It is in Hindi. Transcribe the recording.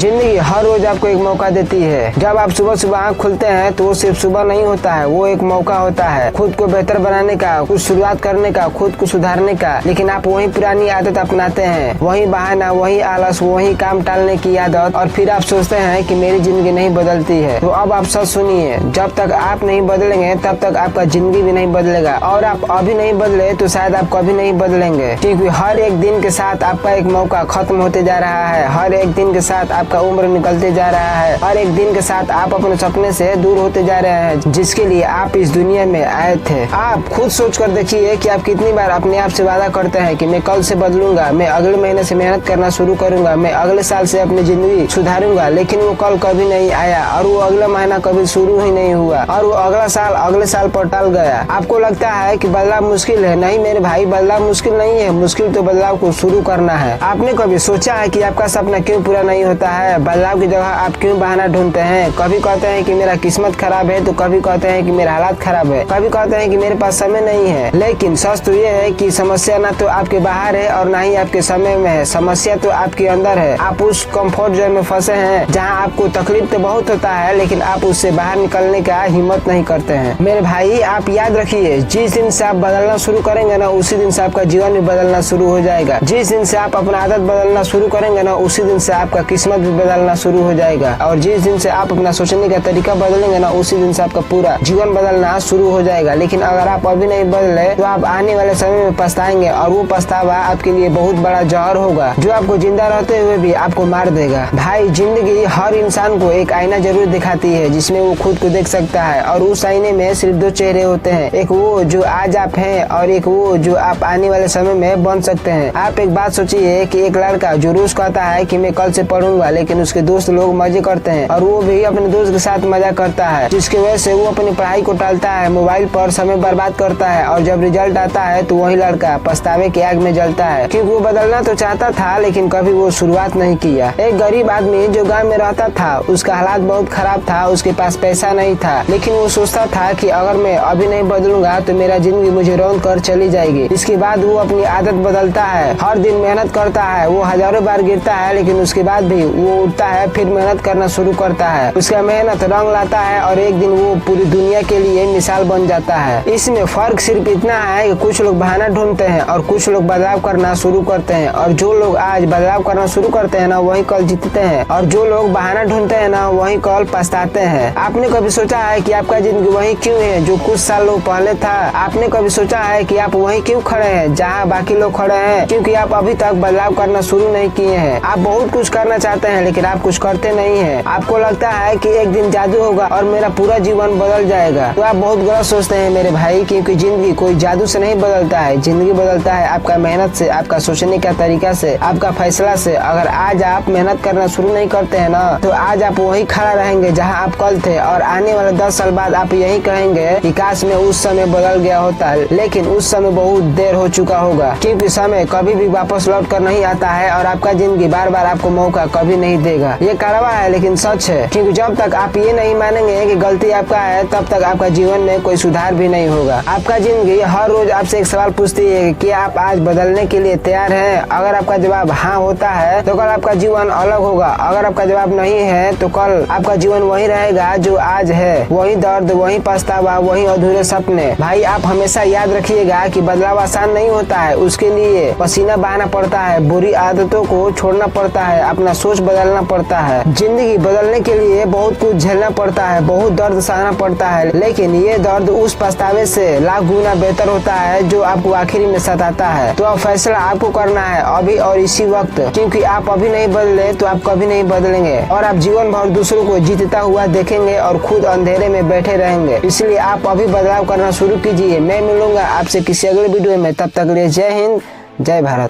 जिंदगी हर रोज आपको एक मौका देती है। जब आप सुबह सुबह आँख खुलते हैं तो वो सिर्फ सुबह नहीं होता है, वो एक मौका होता है खुद को बेहतर बनाने का, कुछ शुरुआत करने का, खुद को सुधारने का। लेकिन आप वही पुरानी आदत अपनाते हैं, वही बहाना, वही आलस, वही काम टालने की आदत, और फिर आप सोचते हैं कि मेरी जिंदगी नहीं बदलती है। तो अब आप सच सुनिए, जब तक आप नहीं बदलेंगे तब तक आपका जिंदगी भी नहीं बदलेगा, और आप अभी नहीं बदले तो शायद आप कभी नहीं बदलेंगे। क्योंकि हर एक दिन के साथ आपका एक मौका खत्म होते जा रहा है, हर एक दिन के साथ आपका उम्र निकलते जा रहा है, हर एक दिन के साथ आप अपने सपने से दूर होते जा रहे हैं जिसके लिए आप इस दुनिया में आए थे। आप खुद सोच कर देखिए कि आप कितनी बार अपने आप से वादा करते हैं कि मैं कल से बदलूंगा, मैं अगले महीने से मेहनत करना शुरू करूंगा, मैं अगले साल से अपनी जिंदगी सुधारूंगा, लेकिन वो कल कभी नहीं आया, और वो अगला महीना कभी शुरू ही नहीं हुआ, और वो अगला साल अगले साल पर टल गया। आपको लगता है कि बदलाव मुश्किल है। नहीं मेरे भाई, बदलाव मुश्किल नहीं है, मुश्किल तो बदलाव को शुरू करना है। आपने कभी सोचा है कि आपका सपना क्यों पूरा नहीं होता है? बदलाव की जगह आप क्यों बहाना ढूंढते हैं? कभी कहते हैं कि मेरा किस्मत खराब है, तो कभी कहते हैं कि मेरा हालात खराब है, कभी कहते हैं कि मेरे पास समय नहीं है। लेकिन सच तो ये है कि समस्या ना तो आपके बाहर है और ना ही आपके समय में है, समस्या तो आपके अंदर है। आप उस कंफर्ट जोन में फंसे हैं जहाँ आपको तकलीफ तो बहुत होता है, लेकिन आप उससे बाहर निकलने का हिम्मत नहीं करते हैं। मेरे भाई आप याद रखिए, जिस दिन से आप बदलना शुरू करेंगे ना, उसी दिन से आपका जीवन भी बदलना शुरू हो जाएगा। जिस दिन से आप अपना आदत बदलना शुरू करेंगे ना, उसी दिन से आपका किस्मत भी बदलना शुरू हो जाएगा। और जिस दिन से आप अपना सोचने का तरीका बदलेंगे ना, उसी दिन से आपका पूरा जीवन बदलना शुरू हो जाएगा। लेकिन अगर आप अभी नहीं बदले तो आप आने वाले समय में पछताएंगे, और वो पछतावा आपके लिए बहुत बड़ा जहर होगा जो आपको जिंदा रहते हुए भी आपको मार देगा। भाई जिंदगी हर इंसान को एक आईना जरूर दिखाती है जिसमें वो खुद को देख सकता है, और उस आईने में सिर्फ दो चेहरे होते हैं, एक वो जो आज आप हैं और एक वो जो आप आने वाले समय में बन सकते हैं। आप एक बात सोचिए कि एक लड़का जो रोज कहता है कि मैं कल से पढ़ूंगा, लेकिन उसके दोस्त लोग मजे करते हैं और वो भी अपने दोस्त के साथ मजा करता है, जिसकी वजह से वो अपनी पढ़ाई को टालता है, मोबाइल पर समय बर्बाद करता है, और जब रिजल्ट आता है तो वही लड़का पछतावे की आग में जलता है, क्योंकि वो बदलना तो चाहता था लेकिन कभी वो शुरुआत नहीं किया। एक गरीब आदमी जो गाँव में रहता था, उसका हालात बहुत खराब था, उसके पास पैसा नहीं था, लेकिन वो सोचता था कि अगर मैं अभी नहीं बदलूंगा तो मेरा जिंदगी मुझे रौंद कर चली जाएगी। इसके बाद वो अपनी आदत बदलता है, हर दिन मेहनत करता है, वो हजारों बार गिरता है लेकिन उसके बाद भी वो उठता है, फिर मेहनत करना शुरू करता है, उसका मेहनत रंग लाता है और एक दिन वो पूरी दुनिया के लिए मिसाल बन जाता है। इसमें फर्क सिर्फ इतना है कि कुछ लोग बहाना ढूंढते हैं और कुछ लोग बदलाव करना शुरू करते हैं, और जो लोग आज बदलाव करना शुरू करते हैं ना, वही कल जीतते हैं, और जो लोग बहाना ढूंढते हैं ना, वही कल पछताते हैं। आपने कभी सोचा है कि आपका जिंदगी वही क्यों है जो कुछ सालों पहले था? आपने कभी सोचा है कि आप वही क्यों खड़े हैं जहाँ बाकी लोग खड़े हैं? क्योंकि आप अभी तक बदलाव करना शुरू नहीं किए हैं। आप बहुत कुछ करना चाहते हैं लेकिन आप कुछ करते नहीं हैं। आपको लगता है कि एक दिन जादू होगा और मेरा पूरा जीवन बदल जाएगा, तो आप बहुत गलत सोचते हैं मेरे भाई, क्योंकि जिंदगी कोई जादू से नहीं बदलता है। जिंदगी बदलता है आपका मेहनत से, आपका सोचने का तरीका से, आपका फैसला से। अगर आज आप मेहनत करना शुरू नहीं करते हैं ना, तो आज आप वही खड़ा रहेंगे जहाँ आप कल थे, और आने वाले 10 साल बाद आप यही कहेंगे कि काश में उस समय बदल गया होता, लेकिन उस समय बहुत देर हो चुका होगा, क्योंकि समय कभी भी वापस लौट कर नहीं आता है और आपका जिंदगी बार बार आपको मौका कभी नहीं देगा। ये कड़वा है लेकिन सच है, क्योंकि जब तक आप ये नहीं मानेंगे कि गलती आपका है, तब तक आपका जीवन में कोई सुधार भी नहीं होगा। आपका जिंदगी हर रोज आपसे एक सवाल पूछती है कि आप आज बदलने के लिए तैयार हैं? अगर आपका जवाब हाँ होता है तो कल आपका जीवन अलग होगा, अगर आपका जवाब नहीं है तो कल आपका जीवन वही रहेगा जो आज है, वही दर्द, वही पछतावा, वही अधूरे सपने। भाई आप हमेशा याद रखिएगा कि बदलाव आसान नहीं होता है, उसके लिए पसीना बहाना पड़ता है, बुरी आदतों को छोड़ना पड़ता है, अपना सोच बदलना पड़ता है। जिंदगी बदलने के लिए बहुत कुछ झेलना पड़ता है, बहुत दर्द सहना पड़ता है, लेकिन ये दर्द उस पछतावे से लाख गुना बेहतर होता है जो आपको आखिरी में सताता है। तो अब फैसला आपको करना है अभी और इसी वक्त, क्योंकि आप अभी नहीं बदले तो आप कभी नहीं बदलेंगे, और आप जीवन भर दूसरों को जीतता हुआ देखेंगे और खुद अंधेरे में बैठे रहेंगे। इसलिए आप अभी बदलाव करना शुरू कीजिए। मैं मिलूंगा आपसे किसी अगले वीडियो में, तब तक के लिए जय हिंद, जय भारत।